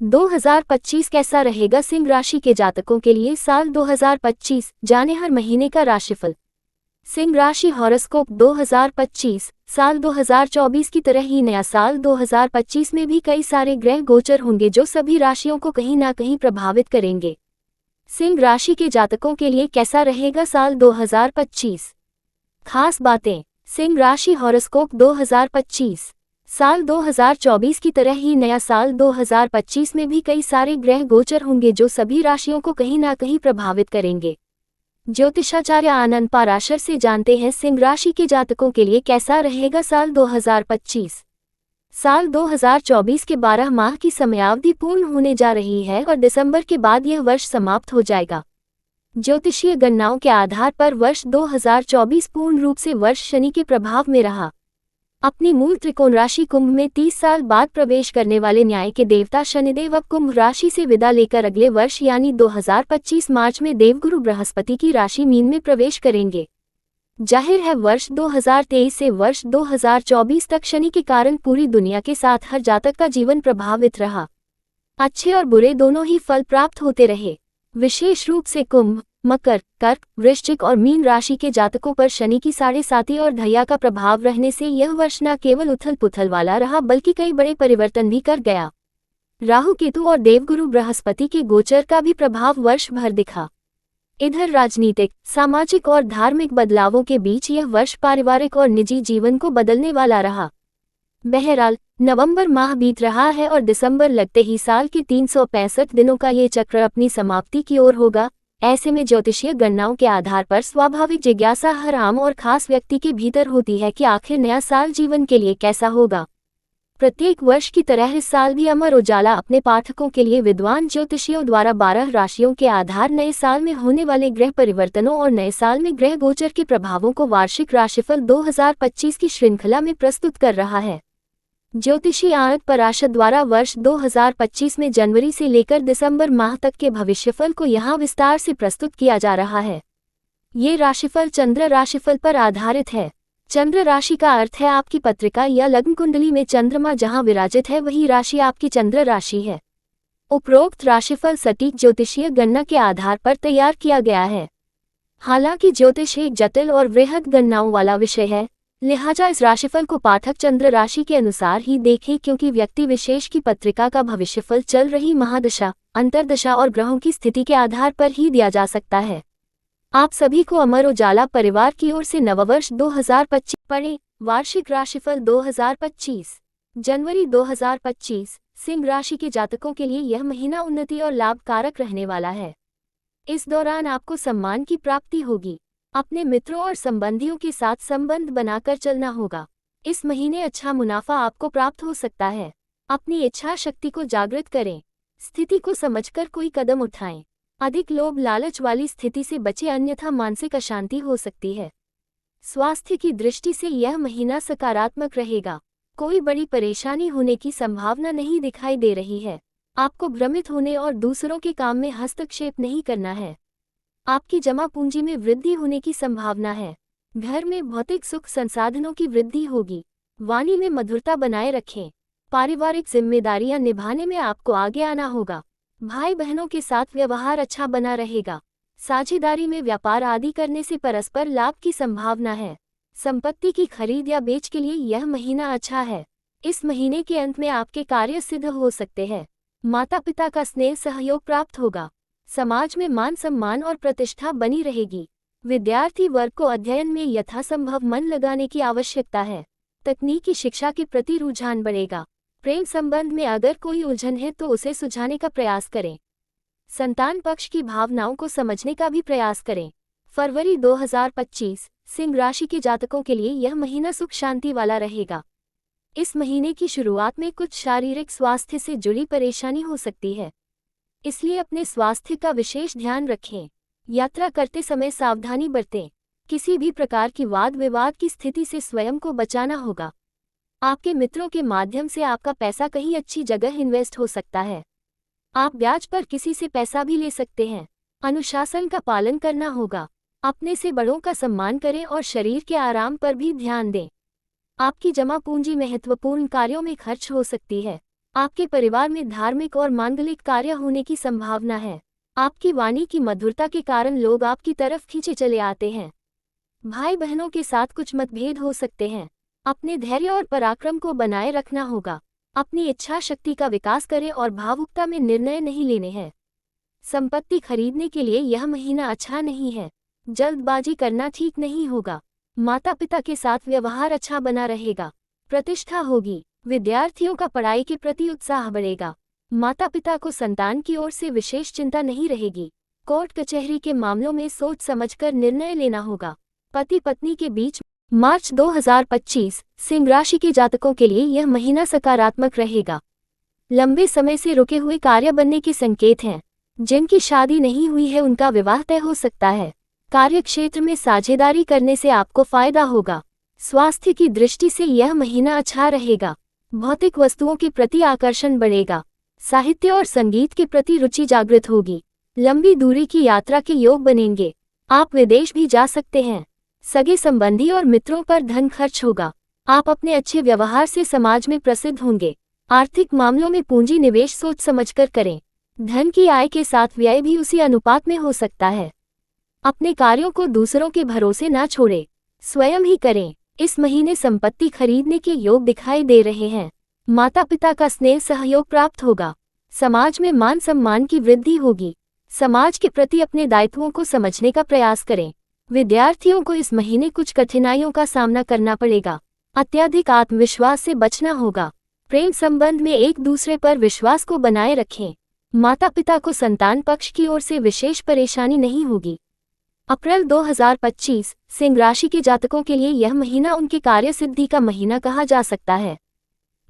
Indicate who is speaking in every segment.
Speaker 1: 2025 कैसा रहेगा सिंह राशि के जातकों के लिए साल 2025, जाने हर महीने का राशिफल। सिंह राशि हॉरोस्कोप 2025 साल 2024 की तरह ही नया साल 2025 में भी कई सारे ग्रह गोचर होंगे जो सभी राशियों को कहीं ना कहीं प्रभावित करेंगे। सिंह राशि के जातकों के लिए कैसा रहेगा साल 2025? खास बातें। सिंह राशि हॉरोस्कोप 2025 साल 2024 की तरह ही नया साल 2025 में भी कई सारे ग्रह गोचर होंगे जो सभी राशियों को कहीं ना कहीं प्रभावित करेंगे। ज्योतिषाचार्य आनंद पाराशर से जानते हैं सिंह राशि के जातकों के लिए कैसा रहेगा साल 2025। साल 2024 के 12 माह की समयावधि पूर्ण होने जा रही है और दिसंबर के बाद यह वर्ष समाप्त हो जाएगा। ज्योतिषीय गणनाओं के आधार पर वर्ष 2024 पूर्ण रूप से वर्ष शनि के प्रभाव में रहा। अपनी मूल त्रिकोण राशि कुंभ में 30 साल बाद प्रवेश करने वाले न्याय के देवता शनिदेव अब कुंभ राशि से विदा लेकर अगले वर्ष यानी 2025 मार्च में देवगुरु बृहस्पति की राशि मीन में प्रवेश करेंगे। जाहिर है वर्ष 2023 से वर्ष 2024 तक शनि के कारण पूरी दुनिया के साथ हर जातक का जीवन प्रभावित रहा। अच्छे और बुरे दोनों ही फल प्राप्त होते रहे। विशेष रूप से कुंभ, मकर, कर्क, वृश्चिक और मीन राशि के जातकों पर शनि की 7.5 और ढैया का प्रभाव रहने से यह वर्ष न केवल उथल पुथल वाला रहा बल्कि कई बड़े परिवर्तन भी कर गया। राहु केतु और देवगुरु बृहस्पति के गोचर का भी प्रभाव वर्ष भर दिखा। इधर राजनीतिक, सामाजिक और धार्मिक बदलावों के बीच यह वर्ष पारिवारिक और निजी जीवन को बदलने वाला रहा। बहरहाल नवंबर माह बीत रहा है और दिसंबर लगते ही साल के 365 दिनों का ये चक्र अपनी समाप्ति की ओर होगा। ऐसे में ज्योतिषीय गणनाओं के आधार पर स्वाभाविक जिज्ञासा हर आम और खास व्यक्ति के भीतर होती है कि आखिर नया साल जीवन के लिए कैसा होगा। प्रत्येक वर्ष की तरह इस साल भी अमर उजाला अपने पाठकों के लिए विद्वान ज्योतिषियों द्वारा 12 राशियों के आधार नए साल में होने वाले ग्रह परिवर्तनों और नए साल में ग्रह गोचर के प्रभावों को वार्षिक राशिफल 2025 की श्रृंखला में प्रस्तुत कर रहा है। ज्योतिषी आनंद पाराशर द्वारा वर्ष 2025 में जनवरी से लेकर दिसंबर माह तक के भविष्यफल को यहाँ विस्तार से प्रस्तुत किया जा रहा है। ये राशिफल चंद्र राशिफल पर आधारित है। चंद्र राशि का अर्थ है आपकी पत्रिका या लग्न कुंडली में चंद्रमा जहाँ विराजित है वही राशि आपकी चंद्र राशि है। उपरोक्त राशिफल सटीक ज्योतिषीय गणना के आधार पर तैयार किया गया है। हालांकि ज्योतिष एक जटिल और वृहद गणनाओं वाला विषय है, लिहाजा इस राशिफल को पाठक चंद्र राशि के अनुसार ही देखें क्योंकि व्यक्ति विशेष की पत्रिका का भविष्यफल चल रही महादशा, अंतर्दशा और ग्रहों की स्थिति के आधार पर ही दिया जा सकता है। आप सभी को अमर उजाला परिवार की ओर से नववर्ष 2025 पढ़ें। वार्षिक राशिफल 2025 जनवरी 2025 सिंह राशि के जातकों के लिए यह महीना उन्नति और लाभकारक रहने वाला है। इस दौरान आपको सम्मान की प्राप्ति होगी। अपने मित्रों और संबंधियों के साथ संबंध बनाकर चलना होगा। इस महीने अच्छा मुनाफा आपको प्राप्त हो सकता है। अपनी इच्छा शक्ति को जागृत करें। स्थिति को समझकर कोई कदम उठाएं। अधिक लोभ लालच वाली स्थिति से बचें अन्यथा मानसिक अशांति हो सकती है। स्वास्थ्य की दृष्टि से यह महीना सकारात्मक रहेगा। कोई बड़ी परेशानी होने की संभावना नहीं दिखाई दे रही है। आपको भ्रमित होने और दूसरों के काम में हस्तक्षेप नहीं करना है। आपकी जमा पूंजी में वृद्धि होने की संभावना है। घर में भौतिक सुख संसाधनों की वृद्धि होगी। वाणी में मधुरता बनाए रखें। पारिवारिक जिम्मेदारियां निभाने में आपको आगे आना होगा। भाई बहनों के साथ व्यवहार अच्छा बना रहेगा। साझेदारी में व्यापार आदि करने से परस्पर लाभ की संभावना है। संपत्ति की खरीद या बेच के लिए यह महीना अच्छा है। इस महीने के अंत में आपके कार्य सिद्ध हो सकते हैं। माता पिता का स्नेह सहयोग प्राप्त होगा। समाज में मान सम्मान और प्रतिष्ठा बनी रहेगी। विद्यार्थी वर्ग को अध्ययन में यथासंभव मन लगाने की आवश्यकता है। तकनीकी शिक्षा के प्रति रुझान बढ़ेगा। प्रेम संबंध में अगर कोई उलझन है तो उसे सुलझाने का प्रयास करें। संतान पक्ष की भावनाओं को समझने का भी प्रयास करें। फरवरी 2025 सिंह राशि के जातकों के लिए यह महीना सुख शांति वाला रहेगा। इस महीने की शुरुआत में कुछ शारीरिक स्वास्थ्य से जुड़ी परेशानी हो सकती है, इसलिए अपने स्वास्थ्य का विशेष ध्यान रखें। यात्रा करते समय सावधानी बरतें। किसी भी प्रकार की वाद विवाद की स्थिति से स्वयं को बचाना होगा। आपके मित्रों के माध्यम से आपका पैसा कहीं अच्छी जगह इन्वेस्ट हो सकता है। आप ब्याज पर किसी से पैसा भी ले सकते हैं। अनुशासन का पालन करना होगा। अपने से बड़ों का सम्मान करें और शरीर के आराम पर भी ध्यान दें। आपकी जमा पूंजी महत्वपूर्ण कार्यों में खर्च हो सकती है। आपके परिवार में धार्मिक और मांगलिक कार्य होने की संभावना है। आपकी वाणी की मधुरता के कारण लोग आपकी तरफ खींचे चले आते हैं। भाई बहनों के साथ कुछ मतभेद हो सकते हैं। अपने धैर्य और पराक्रम को बनाए रखना होगा। अपनी इच्छा शक्ति का विकास करें और भावुकता में निर्णय नहीं लेने हैं। संपत्ति खरीदने के लिए यह महीना अच्छा नहीं है। जल्दबाजी करना ठीक नहीं होगा। माता पिता के साथ व्यवहार अच्छा बना रहेगा। प्रतिष्ठा होगी। विद्यार्थियों का पढ़ाई के प्रति उत्साह बढ़ेगा। माता पिता को संतान की ओर से विशेष चिंता नहीं रहेगी। कोर्ट कचहरी के मामलों में सोच समझकर निर्णय लेना होगा। पति पत्नी के बीच मार्च 2025 सिंह राशि के जातकों के लिए यह महीना सकारात्मक रहेगा। लंबे समय से रुके हुए कार्य बनने के संकेत हैं। जिनकी शादी नहीं हुई है उनका विवाह तय हो सकता है। कार्यक्षेत्र में साझेदारी करने से आपको फायदा होगा। स्वास्थ्य की दृष्टि से यह महीना अच्छा रहेगा। भौतिक वस्तुओं के प्रति आकर्षण बढ़ेगा। साहित्य और संगीत के प्रति रुचि जागृत होगी। लंबी दूरी की यात्रा के योग बनेंगे। आप विदेश भी जा सकते हैं। सगे संबंधी और मित्रों पर धन खर्च होगा। आप अपने अच्छे व्यवहार से समाज में प्रसिद्ध होंगे। आर्थिक मामलों में पूंजी निवेश सोच समझकर करें। धन की आय के साथ व्यय भी उसी अनुपात में हो सकता है। अपने कार्यों को दूसरों के भरोसे न छोड़ें, स्वयं ही करें। इस महीने संपत्ति खरीदने के योग दिखाई दे रहे हैं। माता पिता का स्नेह सहयोग प्राप्त होगा। समाज में मान सम्मान की वृद्धि होगी। समाज के प्रति अपने दायित्वों को समझने का प्रयास करें। विद्यार्थियों को इस महीने कुछ कठिनाइयों का सामना करना पड़ेगा। अत्यधिक आत्मविश्वास से बचना होगा। प्रेम संबंध में एक दूसरे पर विश्वास को बनाए रखें। माता पिता को संतान पक्ष की ओर से विशेष परेशानी नहीं होगी। अप्रैल 2025 सिंह राशि के जातकों के लिए यह महीना उनके कार्य सिद्धि का महीना कहा जा सकता है।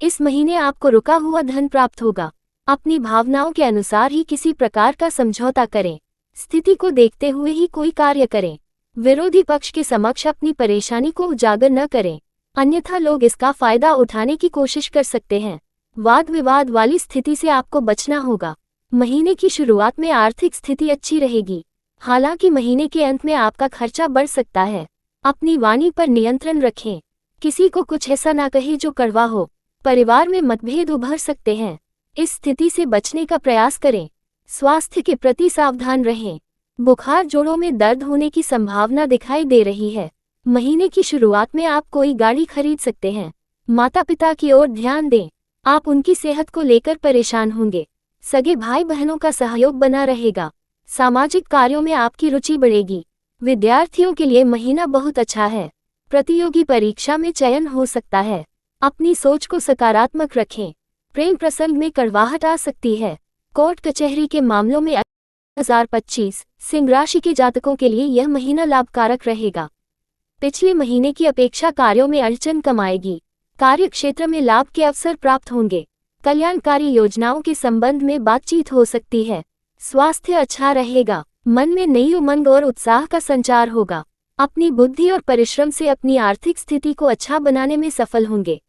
Speaker 1: इस महीने आपको रुका हुआ धन प्राप्त होगा। अपनी भावनाओं के अनुसार ही किसी प्रकार का समझौता करें। स्थिति को देखते हुए ही कोई कार्य करें। विरोधी पक्ष के समक्ष अपनी परेशानी को उजागर न करें, अन्यथा लोग इसका फायदा उठाने की कोशिश कर सकते हैं। वाद विवाद वाली स्थिति से आपको बचना होगा। महीने की शुरुआत में आर्थिक स्थिति अच्छी रहेगी। हालांकि महीने के अंत में आपका खर्चा बढ़ सकता है। अपनी वाणी पर नियंत्रण रखें। किसी को कुछ ऐसा ना कहे जो कड़वा हो। परिवार में मतभेद उभर सकते हैं। इस स्थिति से बचने का प्रयास करें। स्वास्थ्य के प्रति सावधान रहें। बुखार, जोड़ों में दर्द होने की संभावना दिखाई दे रही है। महीने की शुरुआत में आप कोई गाड़ी खरीद सकते हैं। माता पिता की ओर ध्यान दें। आप उनकी सेहत को लेकर परेशान होंगे। सगे भाई बहनों का सहयोग बना रहेगा। सामाजिक कार्यों में आपकी रुचि बढ़ेगी। विद्यार्थियों के लिए महीना बहुत अच्छा है। प्रतियोगी परीक्षा में चयन हो सकता है। अपनी सोच को सकारात्मक रखें। प्रेम प्रसंग में कड़वाहट आ सकती है। कोर्ट कचहरी के मामलों में 2025 सिंह राशि के जातकों के लिए यह महीना लाभकारक रहेगा। पिछले महीने की अपेक्षा कार्यों में अड़चन कम आएगी। कार्य क्षेत्र में लाभ के अवसर प्राप्त होंगे। कल्याणकारी योजनाओं के संबंध में बातचीत हो सकती है। स्वास्थ्य अच्छा रहेगा। मन में नई उमंग और उत्साह का संचार होगा। अपनी बुद्धि और परिश्रम से अपनी आर्थिक स्थिति को अच्छा बनाने में सफल होंगे।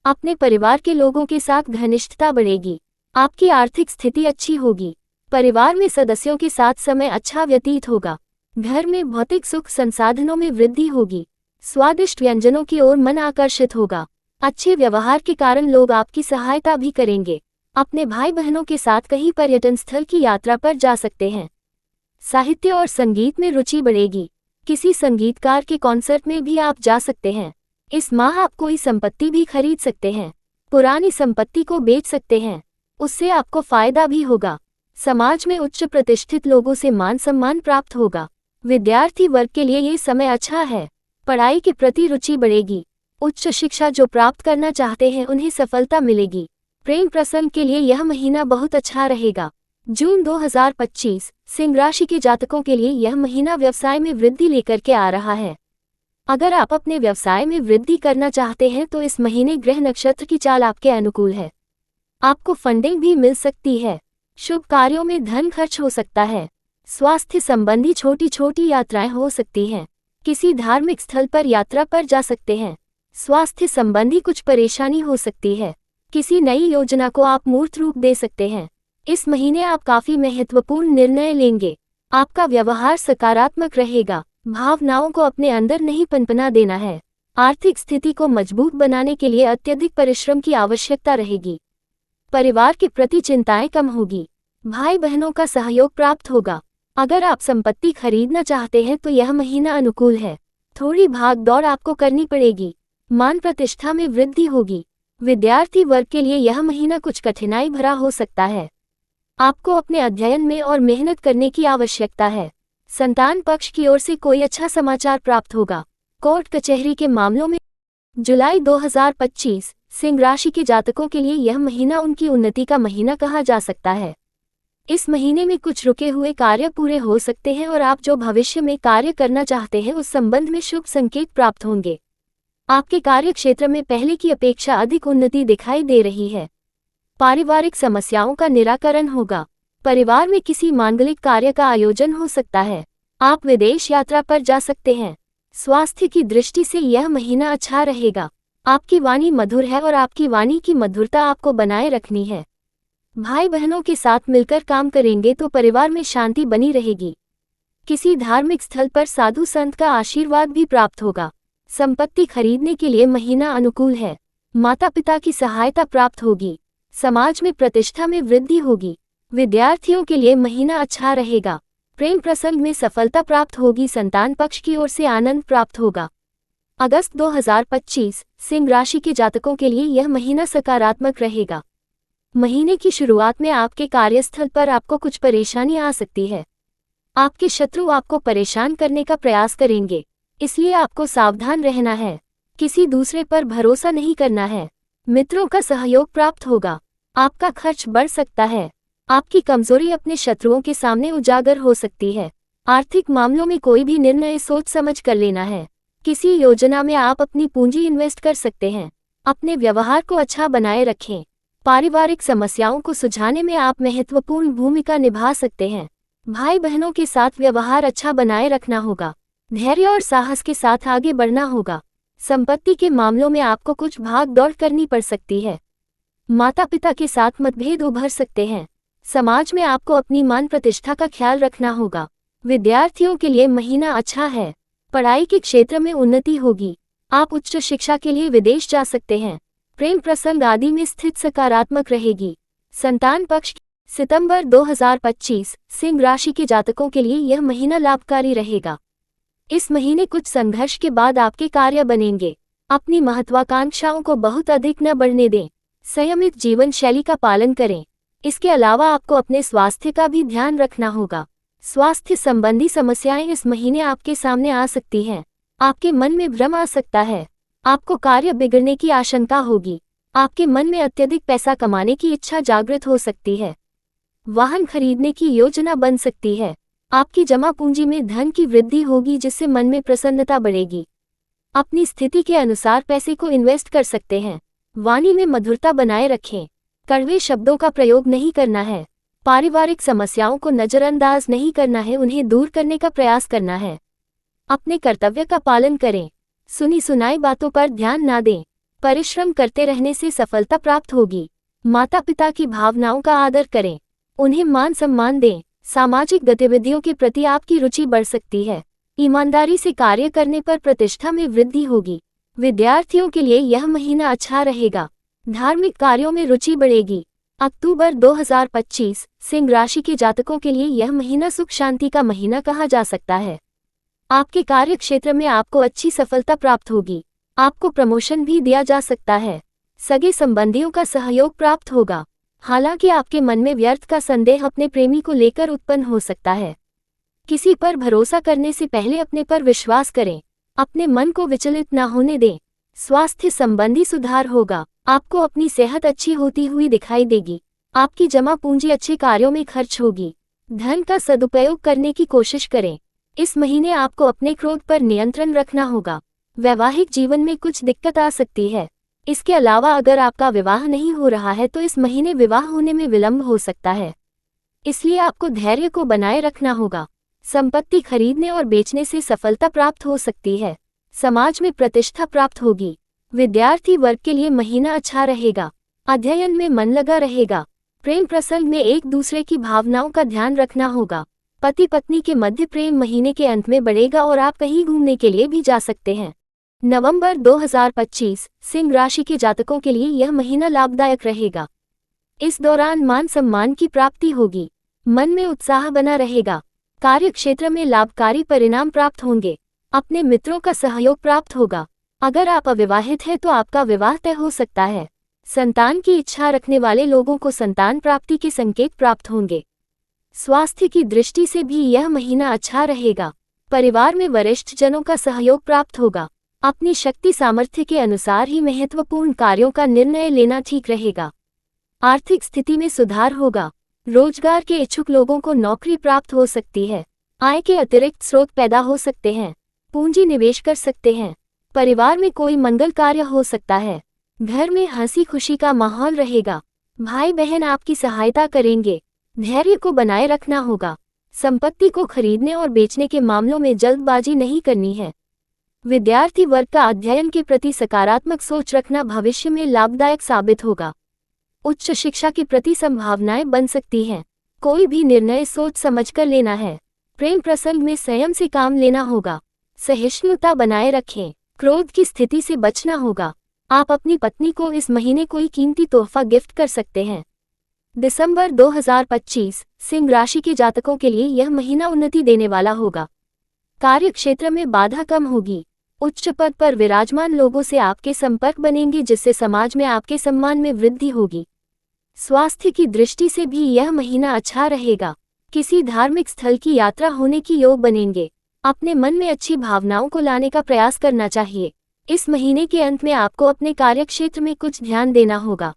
Speaker 1: अपने परिवार के लोगों के साथ घनिष्ठता बढ़ेगी। आपकी आर्थिक स्थिति अच्छी होगी। परिवार में सदस्यों के साथ समय अच्छा व्यतीत होगा। घर में भौतिक सुख संसाधनों में वृद्धि होगी। स्वादिष्ट व्यंजनों की ओर मन आकर्षित होगा। अच्छे व्यवहार के कारण लोग आपकी सहायता भी करेंगे। अपने भाई बहनों के साथ कहीं पर्यटन स्थल की यात्रा पर जा सकते हैं। साहित्य और संगीत में रुचि बढ़ेगी। किसी संगीतकार के कॉन्सर्ट में भी आप जा सकते हैं। इस माह आप कोई संपत्ति भी खरीद सकते हैं। पुरानी संपत्ति को बेच सकते हैं, उससे आपको फायदा भी होगा। समाज में उच्च प्रतिष्ठित लोगों से मान सम्मान प्राप्त होगा। विद्यार्थी वर्ग के लिए ये समय अच्छा है। पढ़ाई के प्रति रुचि बढ़ेगी। उच्च शिक्षा जो प्राप्त करना चाहते हैं उन्हें सफलता मिलेगी। प्रेम प्रसंग के लिए यह महीना बहुत अच्छा रहेगा। जून 2025 सिंह राशि के जातकों के लिए यह महीना व्यवसाय में वृद्धि लेकर के आ रहा है। अगर आप अपने व्यवसाय में वृद्धि करना चाहते हैं तो इस महीने ग्रह नक्षत्र की चाल आपके अनुकूल है। आपको फंडिंग भी मिल सकती है। शुभ कार्यों में धन खर्च हो सकता है। स्वास्थ्य संबंधी छोटी छोटी यात्राएं हो सकती हैं। किसी धार्मिक स्थल पर यात्रा पर जा सकते हैं। स्वास्थ्य संबंधी कुछ परेशानी हो सकती है। किसी नई योजना को आप मूर्त रूप दे सकते हैं। इस महीने आप काफी महत्वपूर्ण निर्णय लेंगे। आपका व्यवहार सकारात्मक रहेगा। भावनाओं को अपने अंदर नहीं पनपना देना है। आर्थिक स्थिति को मजबूत बनाने के लिए अत्यधिक परिश्रम की आवश्यकता रहेगी। परिवार के प्रति चिंताएं कम होगी। भाई बहनों का सहयोग प्राप्त होगा। अगर आप संपत्ति खरीदना चाहते हैं तो यह महीना अनुकूल है। थोड़ी भाग दौड़ आपको करनी पड़ेगी। मान प्रतिष्ठा में वृद्धि होगी। विद्यार्थी वर्ग के लिए यह महीना कुछ कठिनाई भरा हो सकता है। आपको अपने अध्ययन में और मेहनत करने की आवश्यकता है। संतान पक्ष की ओर से कोई अच्छा समाचार प्राप्त होगा। कोर्ट कचहरी के मामलों में जुलाई 2025 सिंह राशि के जातकों के लिए यह महीना उनकी उन्नति का महीना कहा जा सकता है। इस महीने में कुछ रुके हुए कार्य पूरे हो सकते हैं और आप जो भविष्य में कार्य करना चाहते हैं उस संबंध में शुभ संकेत प्राप्त होंगे। आपके कार्य क्षेत्र में पहले की अपेक्षा अधिक उन्नति दिखाई दे रही है। पारिवारिक समस्याओं का निराकरण होगा। परिवार में किसी मांगलिक कार्य का आयोजन हो सकता है। आप विदेश यात्रा पर जा सकते हैं। स्वास्थ्य की दृष्टि से यह महीना अच्छा रहेगा। आपकी वाणी मधुर है और आपकी वाणी की मधुरता आपको बनाए रखनी है। भाई बहनों के साथ मिलकर काम करेंगे तो परिवार में शांति बनी रहेगी। किसी धार्मिक स्थल पर साधु संत का आशीर्वाद भी प्राप्त होगा। संपत्ति खरीदने के लिए महीना अनुकूल है। माता पिता की सहायता प्राप्त होगी। समाज में प्रतिष्ठा में वृद्धि होगी। विद्यार्थियों के लिए महीना अच्छा रहेगा। प्रेम प्रसंग में सफलता प्राप्त होगी। संतान पक्ष की ओर से आनंद प्राप्त होगा। अगस्त 2025 सिंह राशि के जातकों के लिए यह महीना सकारात्मक रहेगा। महीने की शुरुआत में आपके कार्यस्थल पर आपको कुछ परेशानी आ सकती है। आपके शत्रु आपको परेशान करने का प्रयास करेंगे, इसलिए आपको सावधान रहना है। किसी दूसरे पर भरोसा नहीं करना है। मित्रों का सहयोग प्राप्त होगा। आपका खर्च बढ़ सकता है। आपकी कमजोरी अपने शत्रुओं के सामने उजागर हो सकती है। आर्थिक मामलों में कोई भी निर्णय सोच समझ कर लेना है। किसी योजना में आप अपनी पूंजी इन्वेस्ट कर सकते हैं। अपने व्यवहार को अच्छा बनाए रखें। पारिवारिक समस्याओं को सुलझाने में आप महत्वपूर्ण भूमिका निभा सकते हैं। भाई बहनों के साथ व्यवहार अच्छा बनाए रखना होगा। धैर्य और साहस के साथ आगे बढ़ना होगा। संपत्ति के मामलों में आपको कुछ भाग दौड़ करनी पड़ सकती है। माता पिता के साथ मतभेद उभर सकते हैं। समाज में आपको अपनी मान प्रतिष्ठा का ख्याल रखना होगा। विद्यार्थियों के लिए महीना अच्छा है। पढ़ाई के क्षेत्र में उन्नति होगी। आप उच्च शिक्षा के लिए विदेश जा सकते हैं। प्रेम प्रसंग आदि में स्थिति सकारात्मक रहेगी। संतान पक्ष सितंबर 2025 सिंह राशि के जातकों के लिए यह महीना लाभकारी रहेगा। इस महीने कुछ संघर्ष के बाद आपके कार्य बनेंगे। अपनी महत्वाकांक्षाओं को बहुत अधिक न बढ़ने दें। संयमित जीवन शैली का पालन करें। इसके अलावा आपको अपने स्वास्थ्य का भी ध्यान रखना होगा। स्वास्थ्य संबंधी समस्याएं इस महीने आपके सामने आ सकती हैं। आपके मन में भ्रम आ सकता है। आपको कार्य बिगड़ने की आशंका होगी। आपके मन में अत्यधिक पैसा कमाने की इच्छा जागृत हो सकती है। वाहन खरीदने की योजना बन सकती है। आपकी जमा पूंजी में धन की वृद्धि होगी जिससे मन में प्रसन्नता बढ़ेगी। अपनी स्थिति के अनुसार पैसे को इन्वेस्ट कर सकते हैं। वाणी में मधुरता बनाए रखें। कड़वे शब्दों का प्रयोग नहीं करना है। पारिवारिक समस्याओं को नजरअंदाज नहीं करना है, उन्हें दूर करने का प्रयास करना है। अपने कर्तव्य का पालन करें। सुनी सुनाई बातों पर ध्यान ना दें। परिश्रम करते रहने से सफलता प्राप्त होगी। माता पिता की भावनाओं का आदर करें। उन्हें मान सम्मान दें। सामाजिक गतिविधियों के प्रति आपकी रुचि बढ़ सकती है। ईमानदारी से कार्य करने पर प्रतिष्ठा में वृद्धि होगी। विद्यार्थियों के लिए यह महीना अच्छा रहेगा। धार्मिक कार्यों में रुचि बढ़ेगी। अक्टूबर 2025 सिंह राशि के जातकों के लिए यह महीना सुख शांति का महीना कहा जा सकता है। आपके कार्य क्षेत्र में आपको अच्छी सफलता प्राप्त होगी। आपको प्रमोशन भी दिया जा सकता है। सगे संबंधियों का सहयोग प्राप्त होगा। हालांकि आपके मन में व्यर्थ का संदेह अपने प्रेमी को लेकर उत्पन्न हो सकता है। किसी पर भरोसा करने से पहले अपने पर विश्वास करें। अपने मन को विचलित न होने दें। स्वास्थ्य संबंधी सुधार होगा। आपको अपनी सेहत अच्छी होती हुई दिखाई देगी। आपकी जमा पूंजी अच्छे कार्यों में खर्च होगी। धन का सदुपयोग करने की कोशिश करें। इस महीने आपको अपने क्रोध पर नियंत्रण रखना होगा। वैवाहिक जीवन में कुछ दिक्कत आ सकती है। इसके अलावा अगर आपका विवाह नहीं हो रहा है तो इस महीने विवाह होने में विलंब हो सकता है, इसलिए आपको धैर्य को बनाए रखना होगा। संपत्ति खरीदने और बेचने से सफलता प्राप्त हो सकती है। समाज में प्रतिष्ठा प्राप्त होगी। विद्यार्थी वर्ग के लिए महीना अच्छा रहेगा। अध्ययन में मन लगा रहेगा। प्रेम प्रसंग में एक दूसरे की भावनाओं का ध्यान रखना होगा। पति पत्नी के मध्य प्रेम महीने के अंत में बढ़ेगा और आप कहीं घूमने के लिए भी जा सकते हैं। नवंबर 2025 सिंह राशि के जातकों के लिए यह महीना लाभदायक रहेगा। इस दौरान मान सम्मान की प्राप्ति होगी। मन में उत्साह बना रहेगा। कार्य क्षेत्र में लाभकारी परिणाम प्राप्त होंगे। अपने मित्रों का सहयोग प्राप्त होगा। अगर आप अविवाहित हैं तो आपका विवाह तय हो सकता है। संतान की इच्छा रखने वाले लोगों को संतान प्राप्ति के संकेत प्राप्त होंगे। स्वास्थ्य की दृष्टि से भी यह महीना अच्छा रहेगा। परिवार में वरिष्ठ जनों का सहयोग प्राप्त होगा। अपनी शक्ति सामर्थ्य के अनुसार ही महत्वपूर्ण कार्यों का निर्णय लेना ठीक रहेगा। आर्थिक स्थिति में सुधार होगा। रोजगार के इच्छुक लोगों को नौकरी प्राप्त हो सकती है। आय के अतिरिक्त स्रोत पैदा हो सकते हैं। पूंजी निवेश कर सकते हैं। परिवार में कोई मंगल कार्य हो सकता है। घर में हंसी खुशी का माहौल रहेगा। भाई बहन आपकी सहायता करेंगे। धैर्य को बनाए रखना होगा। संपत्ति को खरीदने और बेचने के मामलों में जल्दबाजी नहीं करनी है। विद्यार्थी वर्ग का अध्ययन के प्रति सकारात्मक सोच रखना भविष्य में लाभदायक साबित होगा। उच्च शिक्षा के प्रति संभावनाएं बन सकती हैं। कोई भी निर्णय सोच समझकर लेना है। प्रेम प्रसंग में संयम से काम लेना होगा। सहिष्णुता बनाए रखें। क्रोध की स्थिति से बचना होगा। आप अपनी पत्नी को इस महीने कोई कीमती तोहफा गिफ्ट कर सकते हैं। दिसंबर 2025 सिंह राशि के जातकों के लिए यह महीना उन्नति देने वाला होगा। कार्य क्षेत्र में बाधा कम होगी। उच्च पद पर विराजमान लोगों से आपके संपर्क बनेंगे, जिससे समाज में आपके सम्मान में वृद्धि होगी। स्वास्थ्य की दृष्टि से भी यह महीना अच्छा रहेगा। किसी धार्मिक स्थल की यात्रा होने की योग बनेंगे। अपने मन में अच्छी भावनाओं को लाने का प्रयास करना चाहिए। इस महीने के अंत में आपको अपने कार्यक्षेत्र में कुछ ध्यान देना होगा।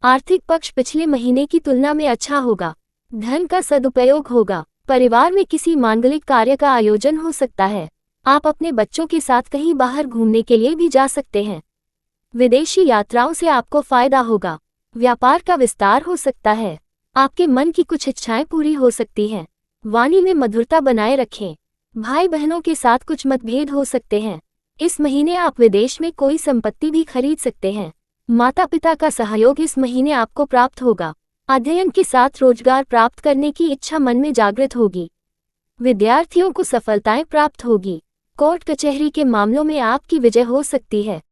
Speaker 1: आर्थिक पक्ष पिछले महीने की तुलना में अच्छा होगा। धन का सदुपयोग होगा। परिवार में किसी मांगलिक कार्य का आयोजन हो सकता है। आप अपने बच्चों के साथ कहीं बाहर घूमने के लिए भी जा सकते हैं। विदेशी यात्राओं से आपको फायदा होगा। व्यापार का विस्तार हो सकता है। आपके मन की कुछ इच्छाएं पूरी हो सकती हैं। वाणी में मधुरता बनाए रखें। भाई बहनों के साथ कुछ मतभेद हो सकते हैं। इस महीने आप विदेश में कोई संपत्ति भी खरीद सकते हैं। माता पिता का सहयोग इस महीने आपको प्राप्त होगा। अध्ययन के साथ रोजगार प्राप्त करने की इच्छा मन में जागृत होगी। विद्यार्थियों को सफलताएं प्राप्त होगी। कोर्ट कचहरी के मामलों में आपकी विजय हो सकती है।